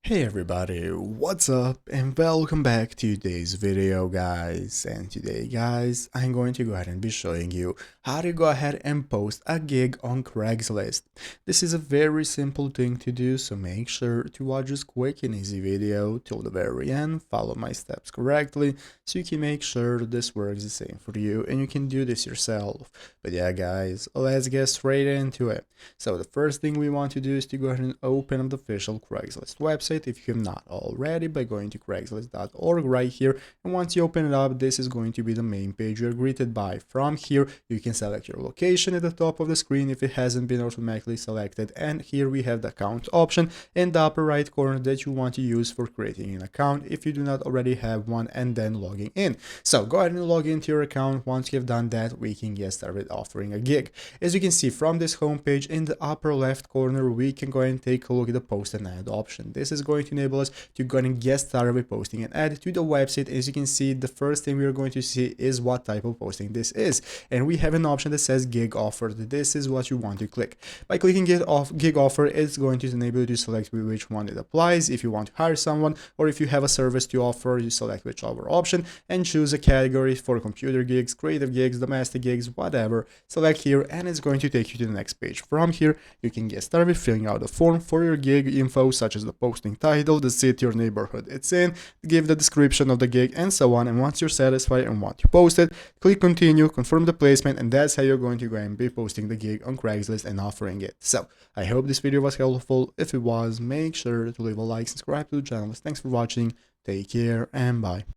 Hey everybody, what's up and welcome back to today's video guys. And today guys, I'm going to go ahead and be showing you how to go ahead and post a gig on Craigslist. This is a very simple thing to do, so make sure to watch this quick and easy video till the very end, follow my steps correctly so you can make sure that this works the same for you and you can do this yourself. But yeah guys, let's get straight into it. So the first thing we want to do is to go ahead and open up the official Craigslist website if you have not already by going to craigslist.org right here. And once you open it up, this is going to be the main page you're greeted by. From here, you can select your location at the top of the screen if it hasn't been automatically selected. And here we have the account option in the upper right corner that you want to use for creating an account if you do not already have one and then logging in. So go ahead and log into your account. Once you've done that, we can get started offering a gig. As you can see from this homepage in the upper left corner, we can go ahead and take a look at the post and ad option. This is going to enable us to go ahead and get started with posting an ad to the website. As you can see, the first thing we're going to see is what type of posting this is. And we have an option that says gig offer. This is what you want to click. By clicking gig offer, it's going to enable you to select which one it applies. If you want to hire someone or if you have a service to offer, you select whichever option and choose a category for computer gigs, creative gigs, domestic gigs, whatever. Select here and it's going to take you to the next page. From here, you can get started with filling out the form for your gig info, such as the posting title, the city or neighborhood it's in, give the description of the gig, and so on. And once you're satisfied and want to post it, click continue, confirm the placement, and that's how you're going to go and be posting the gig on Craigslist and offering it. So I hope this video was helpful. If it was, make sure to leave a like, subscribe to the channel. Thanks for watching, take care, and bye.